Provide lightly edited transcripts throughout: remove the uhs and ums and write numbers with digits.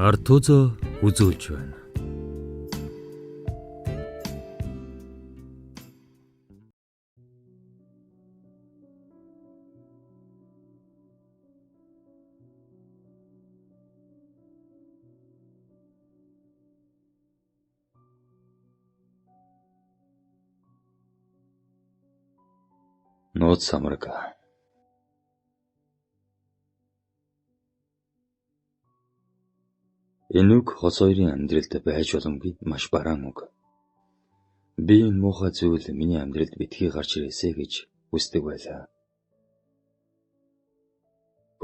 ард түзөө үзүүлж байна. Нууц самраг. Энэ үг хос хоёрын амьдралд байж боломгүй маш бараан үг. Би энэ муухай зүйл миний амьдралд битгий гарч ирээсэй гэж хүсдэг байлаа.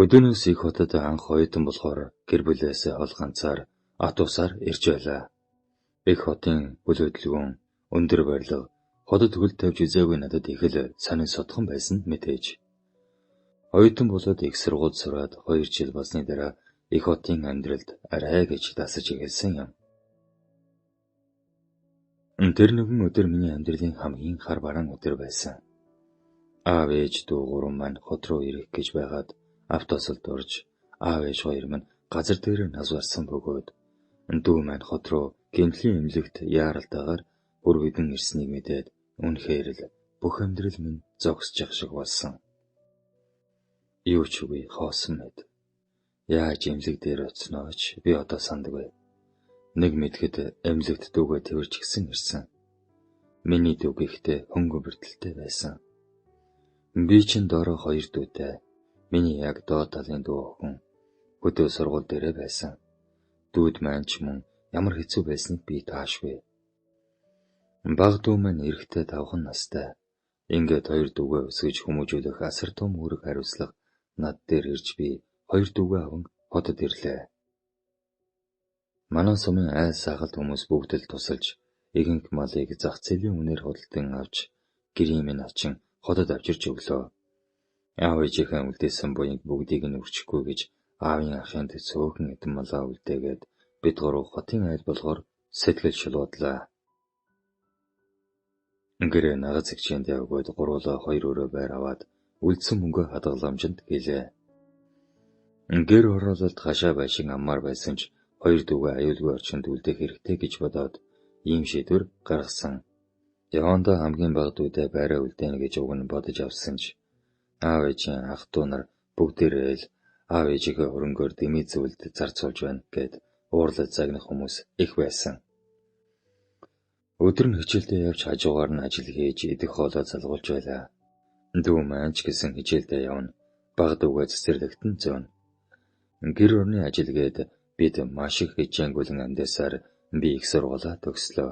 Өдөөнөөс их хотод анх оюутан болохоор гэр бүлээс ол ганцаар атуусаар ирж байлаа. Их хотын бүл хөдөлгөөн, өндөр барилга, хотод хөл тавьж үзээгүй надад их л сонин содхон байсан мэдээж. Оюутан болоод их сургууль сураад 2 жил болсны дараа их хотын амьдралд арай гэж дасаж эхэлсэн юм. Тэр нэгэн өдөр миний амьдралын хамгийн хар бараан өдөр байсан. Аав ээж дүү гурван маань хот руу ирэх гэж байгаад автобусд орж аав ээж хоёр маань газар дээр нас барсан бөгөөд дүү маань хот руу гэмтлийн эмнэлэгт яаралтайгаар бүр хэдэн ирснийг мэдээд үнэхээр л бүх амьдрал минь зогсчих шиг болсон. Юу ч үгүй хоосон мэд. Яаж эмнэлэг дээр оцснооч би одоо сандаггүй. Нэг мэдхэд эмнэлэгт дүүгээ тэрч гисэн ирсэн. Миний дүү гэхдээ хөнгө бэртэлтэй байсан. Би чин доороо 2 дүүтэй. Миний яг доод талын дүү охин хөдөө сургууль дээрээ байсан. Дүүд маань ч мөн ямар хэцүү байсныг би таашгүй. Баг дүү маань эрэхтэй 5 настай. Ингээд 2 дүүгээ өсгөж хүмүүжүүлэх асар том үүрэг хариуцлага над дээр ирж би 2 дүүгээ аван хотод ирлээ. Манай сумын айл сахалт хүмүүс бүгд л тусалж ихэнх малыг зах зээлийн үнээр худалдан авч гэрийн минь очин хотод авчирч өглөө. Аав ээжийнхээ үлдээсэн буянг бүгдийг нь үрчихгүй гэж аавын ахынд цөөхөн эдэн малаа үлдээгээд бид гурав хотын айл болохоор сэтгэл шулуудлаа. Гэрээ нагаз зэгчэнд явгоод гуруулаа 2 өрөө байр аваад үлдсэн мөнгөө хадгаламжинд гэлээ. Гэр хороололд хашаа байшин аммаар байсан ч 2 дүүгээ аюулгүй орчинд үлдэх хэрэгтэй гэж бодоод ийм шийдвэр гаргасан. Явандаа хамгийн бага дүүтэй байраа үлдээнэ гэж уг нь бодож авсан ч аав ээжийн ах дүү нар бүгдээрээ л аав ээжийнхээ хөрөнгөөр дэмий зүйлд зарцуулж байна гэд уурлаж загнах хүмүүс их байсан. Өдөр нь хичээлдээ явж хажуугаар нь ажил хийж идэх хоолой залгуулж байлаа. Дүү маань ч гэсэн хичээлдээ явна. Бага дүүгээ цэцэрлэгтэн зөөн. Гэр орны ажил гээд бид маш их хичээнгүлэн амьдсаар би их сургуулаа төгслөө.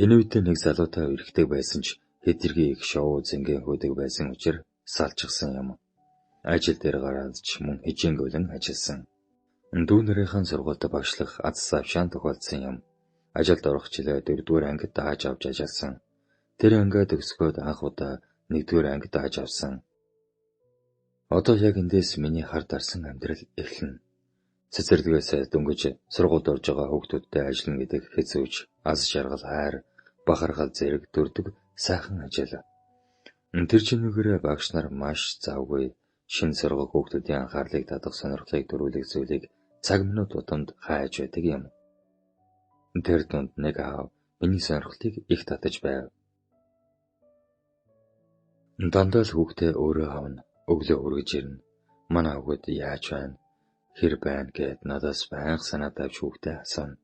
Энэ үед нэг залуутай эрэгтэй байсан ч хэдэргийн их шоу зингийн хөдөг байсан учраас салчихсан юм. Ажил дээр гараад ч мөн хичээнгүлэн ажилласан. Дүү нарынхаа сургуульд багшлах аз завшаан тохиолдсон юм. Ажилд орох жилээ 4-р ангид дааж авч ажилласан. Тэр ангиа төгсгөөд анх удаа 1-р ангид дааж авсан. Одоо яг эндээс миний хар дарсан амьдрал эхэлнэ. Цэцэрлэгээс дөнгөж сургуульд орж байгаа хүүхдүүдтэй ажиллана гэдэг хэцүүж, аз жаргал хайр, бахархал зэрэг төрдөг сайхан ажил. Тэр чинүүгээрээ багш нар маш завгүй шин сургууль хүүхдүүдийн анхаарлыг татах сонирхлыг төрүүлэх зүйлийг цаг минут тутамд хайж байдаг юм. Тэр дунд нэг аав миний сонирхлыг их татаж байв. Дандаа л хүүхдээ өөрөө авна, өглөө үргэж ирнэ. Манай хүүхэд яаж байна? Хэр байна гэд надаас байнга санаа тавьж хүүхдээ асууна.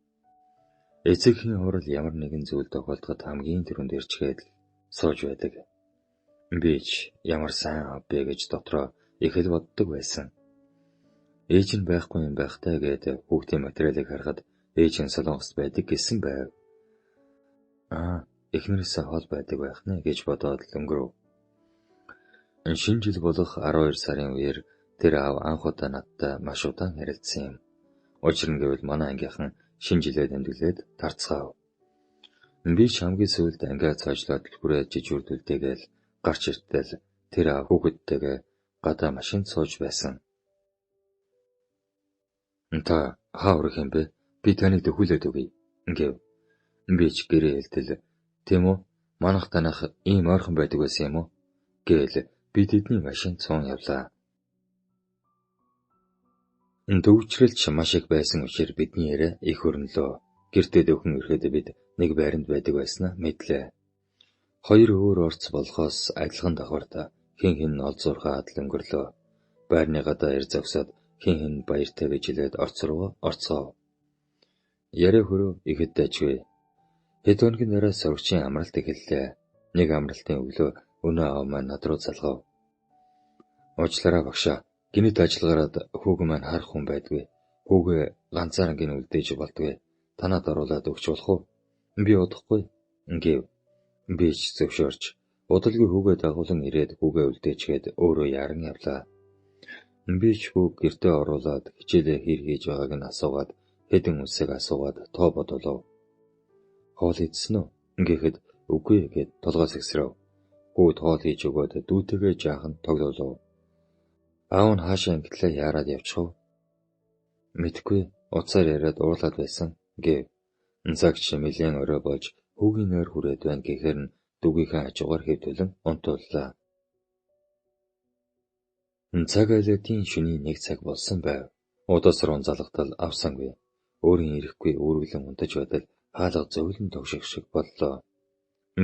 Эцэгхийн хурал ямар нэгэн зүйл тохиолдоход хамгийн түрүүнд ирчгээд сууж байдаг. Би ч ямар сайн аав бэ гэж дотроо их л боддог байсан. Ээж нь байхгүй юм байхтай гэд хүүхдийн материалыг харахад ээж нь Солонгост байдаг гэсэн байв. Эхнэрээсээ хол байдаг байх нэ гэж бодоод өнгөрөв. Шинэ жил болох 12 сарын үеэр тэр аав анх удаа надтай маш удаан ярилцсан юм. Учир нь гэвэл манай ангийнхан шинэ жилээ тэмдэглээд тарцгаав. Би ч хамгийн сүүлд ангиа цаашлаад хүрээд жижүүрдүүлтэйгээл гарч иртэл тэр аав хүүхэдтэйгээ гадаа машинд сууж байсан. Та хаа өрөх юм бэ? Би таныг дөхүүлээд өгье гэв. Би ч гэрээ хэлтэл тийм үү? Манайх танах ийм ойрхон байдаг байсан юм уу? Гээл би тэдний машинд цуун явлаа. Төвчрэлч маш их байсан учраас бидний яриа их өрнөлөө. Гэртээ дөхөн ирэхэд бид нэг байранд байдаг байснаа мэдлээ. Хоёр өөр орц болохоос адилхан давхарт хин олзуурхаа адил өнгөрлөө. Байрны гадаа ир зогсоод хин баяртай гэж хэлээд орц руу орцгоо. Яриа хөрөө ихэд дажгүй. Хэд өдрийн дараа сурагчийн амралт эхэллээ. Нэг амралтын өглөө өнөө аав маань над руу залгав. Уучлаарай багшаа. Гинэт ажиллагараад хүүхэн маань харах хүн байдгүй. Хүүгээ ганцаараа гин үлдээж болдгүй. Танад оруулаад өгч болох уу? Би удахгүй гэв. Би ч зөвшөөрч удалгүй хүүгээ дагуулan ирээд хүүгээ үлдээчгээд өөрөө яран явлаа. Би ч хүүг гэртээ оруулаад хичээлээ хэр хийж байгааг нь асуугаад хэдэн үсэг асуугаад тоо бодолов. Хоол идсэн үү? Гэхэд үгүй гэд толгой сэгсрэв. Хүүд хоол хийж өгөөд дүүтэйгээ жаахан тоглолоо. Аав нь хаашаа ингэтлээ яарад явчихв? Мэдгүй, уцаар яриад уурлаад байсан гэв. Цагч нэлээд орой болж хүүгийн нойр хүрээд байна гэхээр нь дүгийнхээ хажуугаар хэвтүүлэн унтууллаа. Цаг айлтын шөнийн 1 цаг болсон байв. Удаас руу залгатал авсангүй. Өөрийн ирэхгүй өөрөглөн унтаж байтал хаалга зөөлөн тогших шиг боллоо.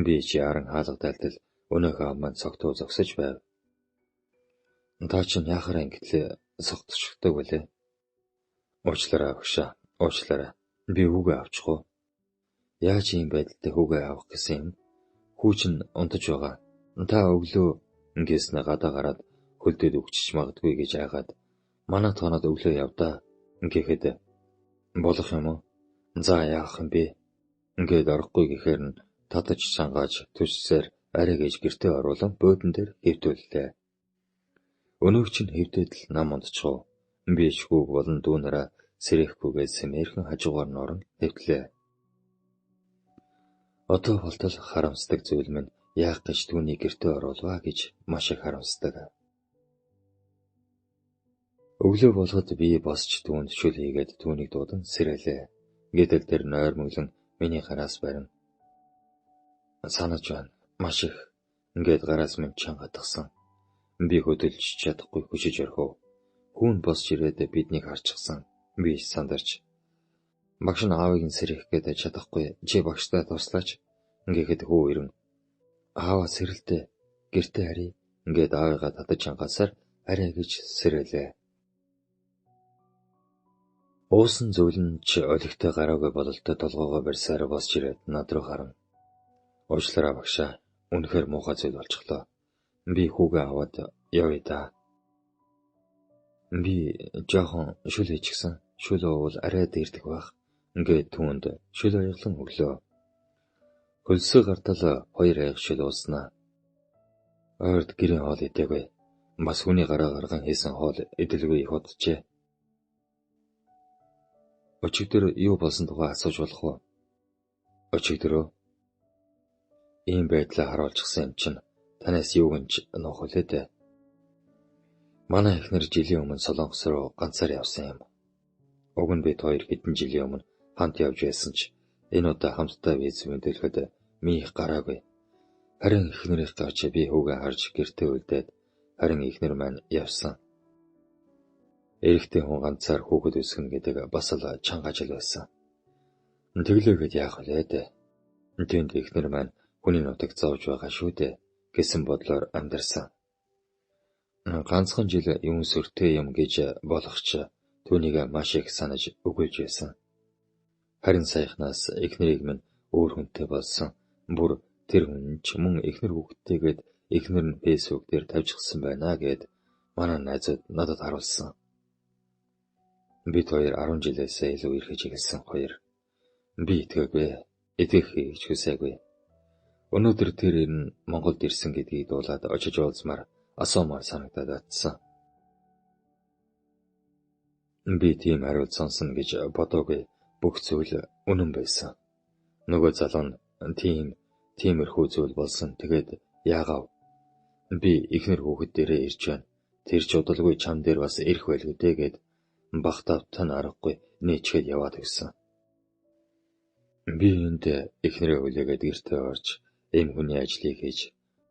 Би ч яран хаалга тайлтал өнөөхөө маань цогтуу зогсож байв. Та чинь яхаар ингэтлээ согтчихдаг үлээ. Уучлаарай багшаа, уучлаарай. Би хүүгээ авчих уу? Яаж ийм байдалтай хүүгээ авах гэсэн юм? Хүү чинь унтаж байгаа. Та өглөө ингэснэ гадаа гараад хөлдөд өгчиж магадгүй гэж айгаад манай тоонод өглөө явдаа гэхэд болох юм уу? За яах юм бэ? Ингээд орохгүй гэхээр нь татаж сангааж төссөөр арай гэж гэртээ оруулан буудан дээр хэвтүүллээ. Өнөөх чинь хэвдээд л нам унтчихв. Би ч хүүг болон дүүнараа сэрэхгүйгээд сэмээрхэн хажуугаар нь орон хэвтлээ. Одоо болтол харамсдаг зүйл минь яах гэж түүний гэртээ оруулваа гэж маш их харамсдаг. Өглөө болгоод би босч түүнд шүл хийгээд түүнийг дуудан сэрэлээ. Гэтэл тэр нойр мөглөн миний гараас барин. Санаж байна. Маш их. Ингээд гараас минь чангатгсан. Би хөдөлж чадахгүй хүчиж орхив. Хүүн босч ирээд биднийг харчихсан. Би сандарч. Багш нь аавыг нь сэрэх гээд чадахгүй. Чи багштай туслаач. Ингээд хүү ирэн. Аава сэрэлтэй. Гэртээ харъя. Ингээд аавыгаа татаж хангасаар арай гэж сэрэлээ. Уусан зөвлөн ч олигтой гараагүй бололтой толгоогоо барьсаар босч ирээд над руу харав. Уучлаарай багшаа. Үнэхээр муухай зүйл болчихлоо. Би хүүгээ аваад явъя да. Би жоохон шүл хийчихсэн. Шүл уувал арай дээрдэх байх. Ингээд түүнд шүл аяглан өглөө. Хөлсөө гартал 2 аяг шүл ууснаа. Ойрд гэрийн хоол идээгүй. Бас хүний гараа гарган хийсэн хоол идэлгүй их уджээ. Өчигдөр юу болсон тухай асууж болох уу? Өчигдөр ийм байдлаа харуулчихсан юм чинь танаас юу гэнч нуух үлээ дээ. Манай эхнэр жилийн өмнө Солонгос руу ганцаар явсан юм. Уг нь бид хоёр хэдэн жилийн өмнө хамт явж байсан ч энэ удаа хамтдаа виз мэдээлэхэд минийх гараагүй. Харин эхнэрийнх гарч би хүүгээ харж гэртээ үлдээд харин эхнэр маань явсан. Эрэгтэй хүн ганцаар хүүхэд өсгөн гэдэг бас л чанга ажил байсан. Тэглээгээд яах вэ дээ? Тэнд эхнэр маань хүний нутаг зовж байгаа шүү дээ гэсэн бодлоор амьдарсан. Ганцхан жил юм сөртэй юм гэж болох ч түүнийг маш их санаж өгүүлж байсан. Харин саяхнаас эхнэрийг минь өөр хүнтэй болсон. Бүр тэр хүн ч мөн эхнэр хүүхдтэйгээд эхнэр нь фэйсбүүк дээр тавьчихсан байна гэд манай найзууд надад харуулсан. Бид хоёр 10 жилээс илүү ирэх эхэлсэн хоёр. Би итгээггүй. Итгэх хийж хүсээгүй. Өнөөдөр тэр нь Монголд ирсэн гэдгийг дуулаад очиж уулзмаар асуумаар санагдаад атсан. Би тийм хариулт сонсон гэж бодоогүй. Бүх зүйл үнэн байсан. Нөгөө залуу нь тиймэрхүү зүйл болсон. Тэгээд яагав? Би эхнэр хүүхэд дээрээ ирж байна. Тэр ч удалгүй чам дээр бас ирэх байлгүй тэгээд багтаавтан аргагүй нээчгээд яваад өгсөн. Би энд эхнэрээ хүлээгээд гэртээ орж эм хүний ажлыг хийж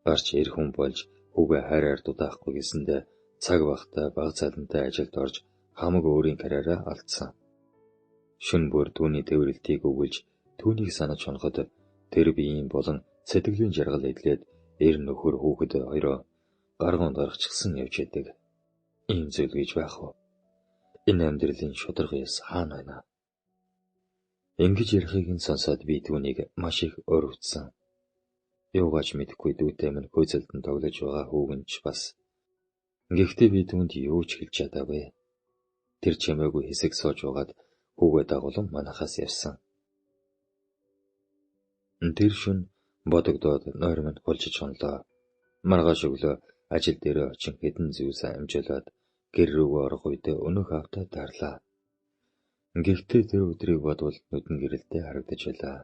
гарч ирэх хүн болж хүүгээ хайраар дудаахгүй гэсэндээ цаг багтаа баг цалантай ажилд орж хамаг өөрийн карьераа алдсан. Шүн бүр түүний тээвэрлэлтийг өгүүлж түүнийг санаж хоноход тэр биеийн болон сэтгэлийн жаргал эдлээд эр нөхөр хүүхэд хоёроо гаргуун гаргачихсан явж байдаг. Ийм зүйл гэж байх уу? Энэ амьдралын шударга яс хаана байна? Ингэж ярихыг нь сонсоод би түүнийг маш их өрөвдсөн. Юугаач мэдэхгүй дүүтэй минь хөөцөлдөн тоглож байгаа хүүгэнч бас. Гэхдээ би түүнд юу ч хэлж чадаагүй. Тэр чимээгүй хэсэг сууж байгаад хүүгээ дагуулan манахаас явсан. Тэр шөнө бодогдоод нойр минь хулжиж хонлоо. Маргааш өглөө ажил дээр очин хэдэн зүйлсээ амжуулаад гэр рүүгээ орох үед өнөөх автаа таарлаа. Гэхдээ тэр өдрийг бодвол нүдэн гэрэлтэй харагдаж байлаа.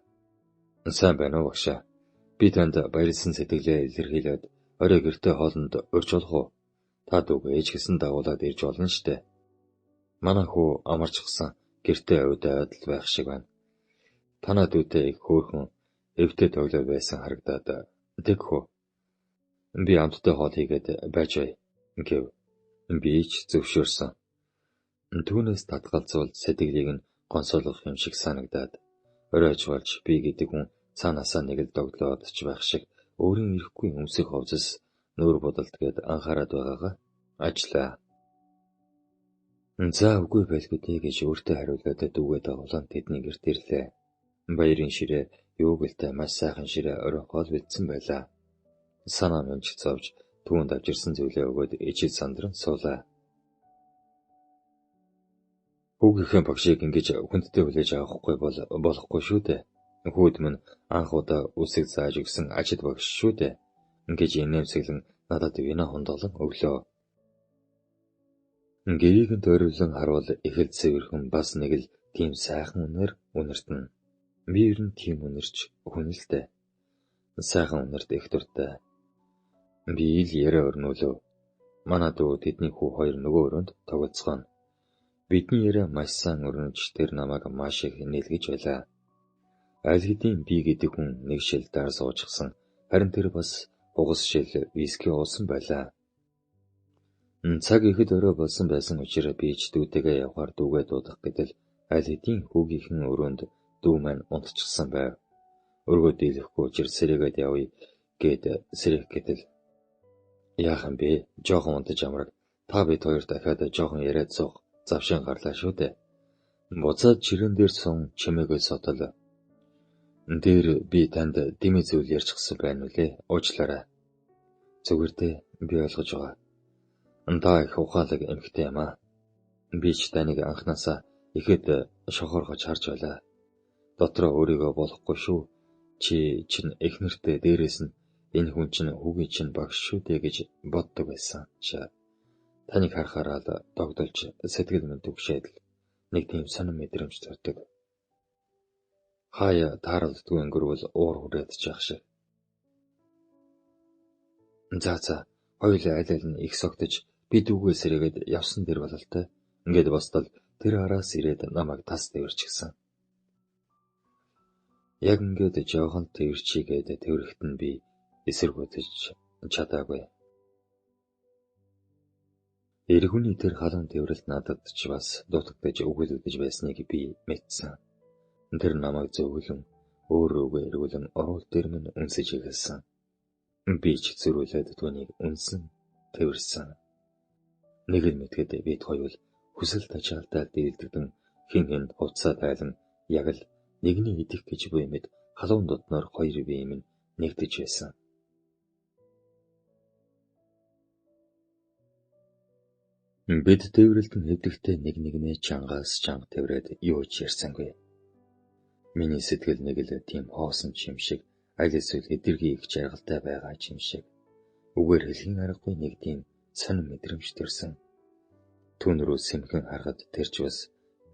Сайн байна уу багшаа? Би танд баярлсан сэтгэлээ илэрхийлээд орой гэртээ хоолнд урьж болох уу? Та дүүг ээж гэсэн дагуулад ирж болно штэ. Манай хүү амарчсан гэртээ удаад л байх шиг байна. Танаа дүүтэй их хөөрхөн эвтэ тоглоо байсан харагдаад тэгхүү. Би амттай хоол хийгээд байж бай гэв. Би ч зөвшөөрсөн. Түүнээс татгалзуул сэтгэлийг нь гонсоолгох юм шиг санагдаад оройч болж би гэдэг хүн цаанаасаа нэг л доглоод ч байх шиг өөрийн ирэхгүй өмсөх ховзос нүүр бодолтгээд анхаарад байгаагаа ажлаа. За үгүй байлгүй дээ гэж өөртөө хариулаад дүүгээ дагуулan тэдний гэрт ирлээ. Баярын ширээ юугэлтэй маш сайхан ширээ орой гол бэлдсэн байлаа. Санаа минь зовж түүнд авчирсан зүйлээ өгөөд ичээд сандран суулаа. Хүүгийнхээ багшийг ингэж хүндтэй хүлээж авахгүй бол болохгүй шүү дээ. Хүүд минь анх удаа үсэг зааж өгсөн ажид багш шүү дээ. Ингэж инээмсэглэн надад вина хондолон өглөө. Гэрийг нь тойруулан харуул их л цэвэрхэн бас нэг л тийм сайхан үнээр үнэртэн. Би ер нь тийм үнэрч хүнэлтэй. Сайхан үнэрт их дуртай. Би ил яриа өрнүүлв. Манай дүү тэдний хүү хоёр нөгөө өрөөнд тоглоцгоно. Бидний яриа маш сайн өрнөж тэр намайг маш их нэлгэж байлаа. Аль хэдийн би гэдэг хүн нэг шил даар суужсан. Харин тэр бас хугас шил виски уусан байлаа. Цаг ихэд орой болсон байсан учраас би ч дүүтэйгээ явахаар дүүгээ дуудах гэдэл аль хэдийн хүүгийнхэн өрөөнд дүү маань унтчихсан байв. Өргөө дийлэхгүй учир сэрээгээд явъя гэд сэрэх гэдэл. Яахан бэ? Жохон унтаж амраг. Та бид хоёр дахиад жохон яриад суух завшин гарлаа шүү дээ. Буцаад чирэн дээр сун чимээгүй сотол. Дээр би танд дэмий зүйл ярьчихсан байна үлээ. Уучлаарай. Зүгээр дээ, би ойлгож байгаа. Та их ухаалаг эмэгтэй юм аа. Би ч таныг анхнаасаа ихэд шохоргож харж байлаа. Дотроо өөрийгөө болохгүй шүү. Чи чинь их нэртэй дээрээс нь энэ хүн чинь хүүгийн чинь багш шүү дээ гэж боддог байсан. Таныг харахаараа л догдолж сэтгэл минь түгшээд л нэг тийм сонин мэдрэмж төрдөг. Хаяа тааралдгүй өнгөрвөл уур хүрээд чаах шиг. За хоёулаа аль аль нь их согтож би дүүгээ сэрээгээд явсан дэр бололтой. Ингээд бостол тэр араас ирээд намайг тас тэрчгсэн. Яг ингээд жоохон тэрчигээд тэрхэт нь би эсэргүүцэж чадаагүй. Эргүүний тэр халуун тэрэлт надад ч бас дутагдж өгүүлж байсныг би мэдсэн. Тэр намайг зөвлөн өөр рүүгээ эргүүлэн орол дээр минь үнсэж эхэлсэн. Би ч зөрүүлээд түүнийг үнсэн тэрсэн. Нэг л мэдгээд бид хоёул хүсэл тачаалтаа дийлдэгдэн хин хувцаа тайлан яг л нэгний идэх гэж буй мэд халуун дотноор хоёр бие минь нэгдэж байсан. Бид тээврэлтэн хэвдэгтэй нэгнээ чангаас чанга тэрээд юу ч ярьсангүй. Миний сэтгэл нэг л тийм хоосон юм шиг аль эсвэл эдэргийн их жаргалтай байгаа юм шиг. Үгээр хэлхийн аргагүй нэг тийм сонин мэдрэмж төрсөн. Түүн рүү сэмхэн харахад тэрч бас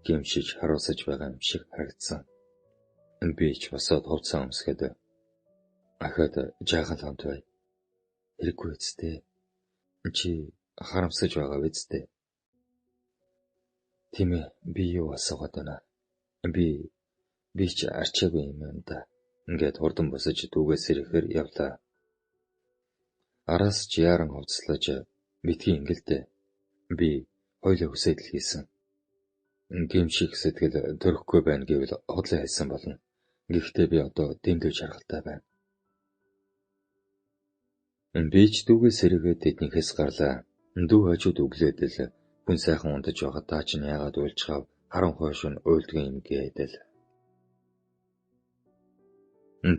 гимшиж харуулсаж байгаа юм шиг харагдсан. Би ч босоод хувцас өмсгöd ахад жаахан хамт бай. Хэрэггүй үсттэй. Чи харамсаж байгаа үсттэй. Тийм ээ, би юу асуугаад байна. Би ч арчаагүй юм да. Ингээд хурдан босож дүүгээс ирэхээр явлаа. Араас ч яран хувцаслаж битгий ингэлдэ. Би хоёлоо хүсэдэл хийсэн. гэмшиг сэтгэл төрөхгүй байна гэвэл хотлон хэлсэн болно. Гэхдээ би одоо дэмдэж харгалтай байна. Би ч дүүгээ сэрээгээд тэднийхээс гарлаа. Дүү хажууд өглөөд л хүн сайхан унтаж байхад та чинь яагаад уйлчхав? Харан хойшин уйлдгийн юм гээдэл.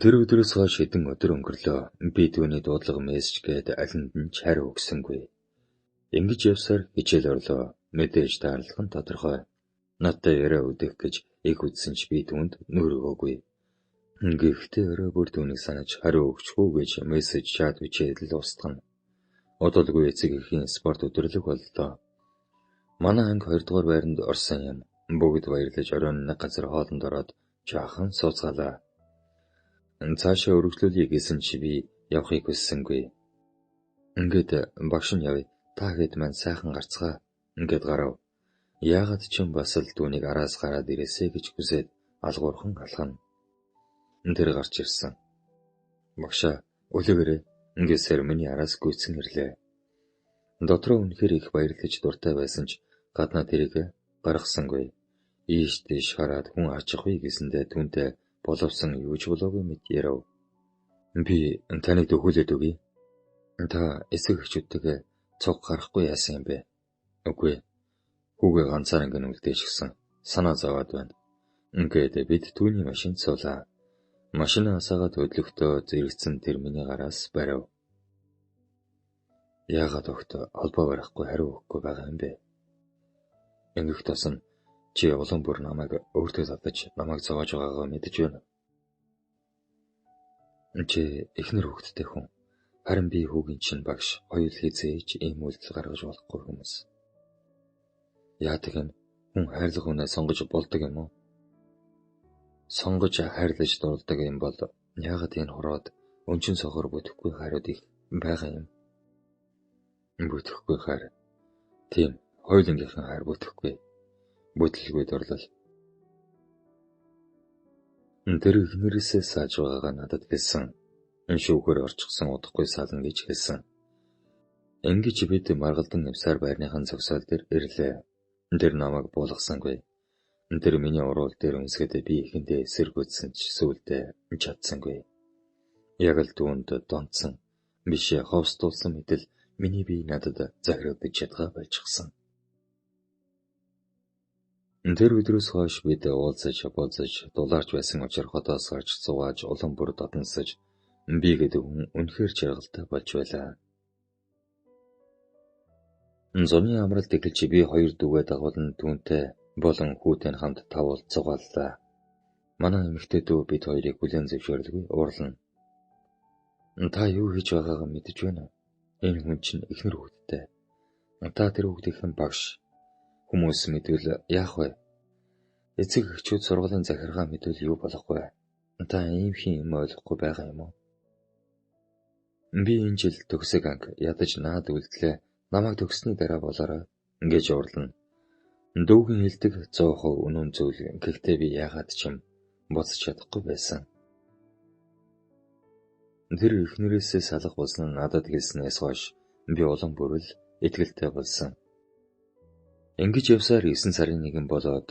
Тэр өдрөөс хойш хэдэн өдөр өнгөрлөө. Би түүний дуудлага мессеж гээд алинд нь ч хариу өгсөнгүй. Ингэж явсаар хичээл орлоо. Мэдээж таарлах нь тодорхой. Надтай яриа өдөх гэж их үдсэн ч би түүнд нүүр өгөөгүй. Гэхдээ орой бүр түүнийг санаж хариу өгчихгүй гэж мессеж чат бичээд л устгана. Одоолгүй эцэг эхийн спорт өдөрлөг боллоо. Манай анги 2 дугаар байранд орсон юм. Бүгд баярлаж оройн нэг газар хоолнд ороод жаахан сууцгаалаа. Цаашаа өргөжлүүлье гэсэн чи би явахыг хүссэнгүй. Ингээд багш нь явъя. Та хэд маань сайхан гарцгаа. Ингээд гарав. Яагаад ч юм бас л түүнийг араас гараад ирээсэй гэж хүсээд алгуурхан алхана. Тэр гарч ирсэн. Багшаа үлгэрээ. Ингээсээр миний араас гүйцэн ирлээ. Дотроо үнэхээр их баярлаж дуртай байсан ч гаднаа тэрийг гаргасангүй. Ийш тийш хараад хүн ачихгүй гэсэндээ түүнтэй боловсон юу ч болоогүй мэт ярав. Би таныг дөхүүлээд өгье. Та эсэг эхчүүдтэйгээ цуг гарахгүй яасан юм бэ? Үгүй. Хүүгээ ганцаар ингэн үлдээчихсэн. Санаа зовоод байна. Ингээд бид түүний машинд суулаа. Машинаа асаагаад хөдлөхдөө зэрэгцэн тэр миний гараас барив. Яагаад огт холбоо барихгүй хариу өгөхгүй байгаа юм бэ? Ингэх тосон чи улам бүр намайг өөртөө татаж намайг зовоож байгаагаа мэдэж байна. Чи эхнэр хүүхэдтэй хүн. Харин би хүүгийн чинь багш хоёул хизээж ийм үйлдэл гаргаж болохгүй хүмүүс. Яадаг юм хүн хайрлах хүнээ сонгож болдог юм уу? Сонгож хайрлаж дурладаг юм бол яагаад энэ хороод өнчин сохор бүтэхгүй хайрууд их байгаа юм? Бүтэхгүй хайр. Тийм, хоёулынгийнхан хайр бүтэхгүй. Бүтэлгүй дурлал. Тэр эхнэрээсээ сааж байгаагаа надад хэлсэн. Энэ шүүхээр орчихсон удахгүй сална гэж хэлсэн. Ингэж бид маргалдан явсаар байрныхан зогсоол дээр ирлээ. Тэр намайг буулгасангүй. Тэр миний уруул дээр үнсгээд би ихэндээ эсэргүүцсэн ч сүулдэ чадсангүй. Яг л түүнд донцсон. Биш ховстуулсан мэтэл миний бие надад захирагдаж чадгаа болчихсон. Тэр өдрөөс хойш бид уулзаж болзож дулаарч байсан учраас хотоос гарч суугааж улам бүр додонсож би гэдэг хүн үнэхээр жаргалтай болж байлаа. Зуны амралт эхэлж би 2 дүүгээ дагуулan түүнтэй болон хүүтэй хамт тавуул цугааллаа. Манай эмэгтэй дүү бид хоёрыг бүлээн зөвшөөрөлгүй уурлана. Та юу хийж байгаагаа мэдэж байна уу? Энэ хүн чинь эхнэр хүүхэдтэй. Та тэр хүүхдийн багш. Хүмүүс мэдвэл яах вэ? Эцэг эхчүүд сургуулийн захиргаа мэдвэл юу болох вэ? Та ийм хин юм ойлгохгүй байгаа юм уу? Би энэ жил төгсөг анги ядаж наад үлдлээ. Намайг төгссөний дараа болоорой гэж уурлана. Дүүгийн хэлдэг 100% үнэн зүйл. Гэхдээ би яагаад ч юм боцож чадахгүй байсан. Тэр эхнэрээсээ салах болсон нь надад хэлснээс хойш би улам бүрэл итгэлтэй болсон. Ингэж явсаар 9 сарын 1 болоод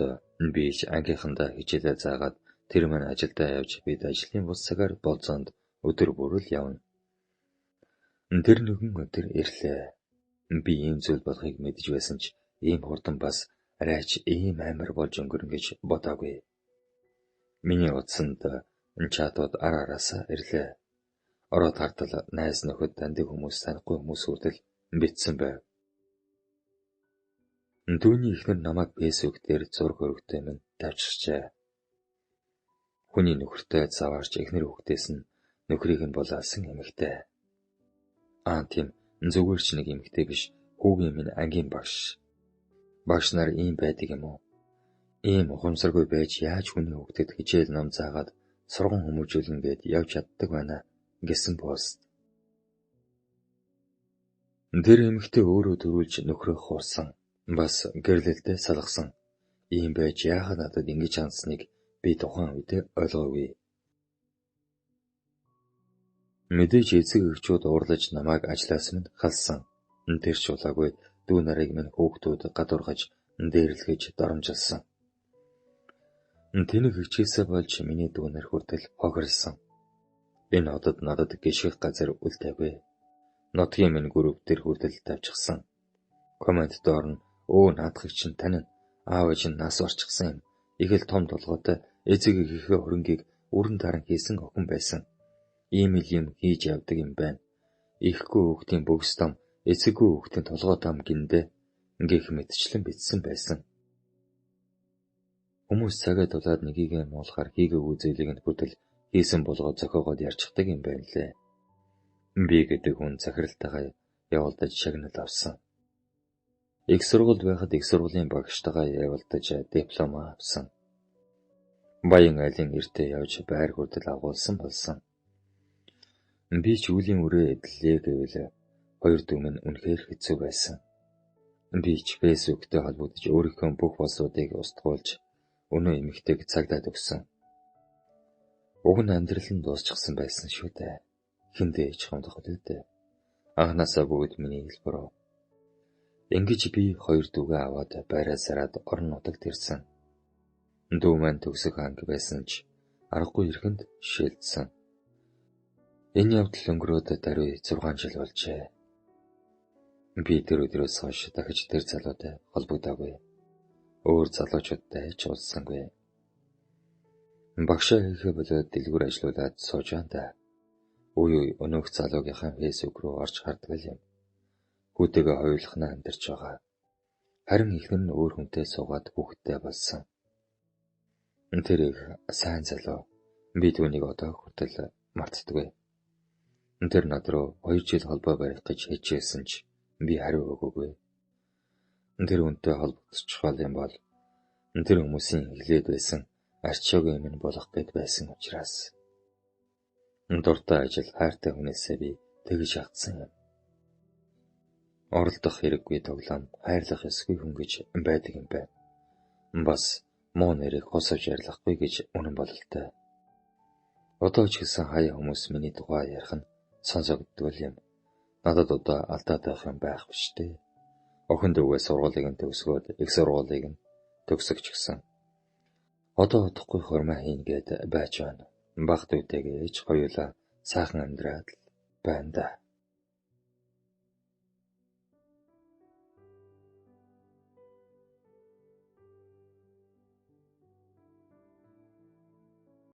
би ч ангийнхандаа хичээлээ заагаад тэр маань ажилдаа явж бид ажлын бус цагаар болцоонд өдөр бүрэл явна. Тэр нэгэн өдөр ирлээ. Би ийм зүйл болохыг мэдэж байсан ч ийм хурдан бас арайч ийм амар болж өнгөрнө гэж бодоагүй. Миний утсанд чатууд араасаа ирлээ. Ороод хартал найз нөхөд таньдаг хүмүүс танихгүй хүмүүс хүртэл битсэн байв. Түүний эхнэр намайг фэйсбүүк дээр зураг өргөтэй минь тавьчихжээ. Хүний нөхөртэй заваарч эхнэр хүүхдээс нь нөхрийг нь болоолсон эмэгтэй. Тийм зүгээр ч нэг эмэгтэй биш, хүүгийн минь ангийн багш. Багш нар ийм байдаг юм уу? Ийм ухамсаргүй байж яаж хүний хүүхдэд хичээл ном заагаад сурган хүмүүжүүлнэ гэд явж чаддаг байна гэсэн пост. Тэр эмэгтэй өөрөө төрүүлж нөхрөө хуурсан. Бас гэрлэлдээ салгасан. Ийм байж яагаад надад ингэж хандсныг би тухайн үед ойлгоогүй. Мэдээж эцэг эхчүүд уурлаж намайг ажлаас минь халсан. Тэр ч улаагүй дүү нарыг минь хүүхдүүд гадуургаж дээрлгэж доромжилсан. Тэнэг хичээсээ болж миний дүүнэр хүртэл хохирсон. Энэ хотод надад гიშгэх газар үл тавьгүй. Нотгийн минь групп дээр хүртэл тавьчихсан. Коммент доор нь "Өө наадахыг чинь тань аав ээж нь нас орчихсан юм. Их л том толгойтой эцэг эхийнхээ хөрөнгийг үрэн таран хийсэн охин байсан. Ийм л юм хийж явдаг юм байна. Ихгүй хүүхдийн бөгс том, эцэггүй хүүхдийн толгой том гиндэ" гэх мэтчлэн бичсэн байсан. Хүмүүс цагаа дулаад нэгийг муулахаар хийгээгүй зүйлийг нь хүртэл хийсэн болгоод зохиогоод ярьчихдаг юм байна лээ. Би гэдэг хүн захиралтайгаа явуулдаж шагнал авсан. Их сургууль байхад их сургуулийн багштайгаа явуулдаж диплом авсан. Баян айлын эртээ явж байр хүртэл агуулсан болсон. Би ч үлийн үрээ эдлээ гэвэл хоёр дүү минь үнэхээр хэцүү байсан. Би ч фэйсбүүктэй холбогдож өөрийнхөө бүх болсуудыг устгуулж өнөө эмэгтэйг цагдаад өгсөн. Уг нь амьдрал нь дуусчихсан байсан шүү дээ. Хиндээ ч хамдах үлдээ. Анханасаа бүгд миний хэлбэрөө. Ингэж би хоёр дүүгээ аваад байраа сараад орон нутагт ирсэн. Дүү маань төгсөх анги байсан ч аргагүй ирэхэнд шилжсэн. Энэ явдал өнгөрөөд даруй 6 жил болжээ. Би тэр өдрөөс хойш дахиж тэр залуутай холбогдоогүй. Өөр залуучуудтай ч уулзсангүй. Багшаа хийхээ болоод дэлгүүр ажиллуулад сууж байна. Үй өнөөх залуугийнхаа фэйсбүүк рүү орж хардаг юм. Хүүтэйгээ хоёулахнаа амьдарч байгаа. Харин ихнэр нь өөр хүнтэй суугаад хүүхэдтэй болсон. Тэр их сайн залуу. Би түүнийг одоо хүртэл мартдаггүй. Тэр над руу 2 жил холбоо барих гэж хичээсэн ч би хариу өгөөгүй. Тэр үнтэй холбогдчихвол юм бол тэр хүмүүсийн хэлээд байсан арчаагүй минь болох гэд байсан учраас. Дуртай ажил хайртай хүнээсээ би тэгж хатсан юм. Оролдох хэрэггүй тоглоом хайрлах эсгүй хүн гэж байдаг юм байна. Бас муу нэрийг хосож ярьлахгүй гэж үнэн бололтой. Одоо ч гэсэн хаяа хүмүүс миний тухай ярих нь сонсогддог юм. Надад одоо алдаад байх юм байх биш дээ. Охин дүүгээ сургуулийг нь төгсгөөд их сургуулийг нь төгсөж гисэн. Одоо удахгүй хормоо хийн гээд байж байна. Баг дүүтэйгээ ч хоёулаа сайхан амьдраад байна да.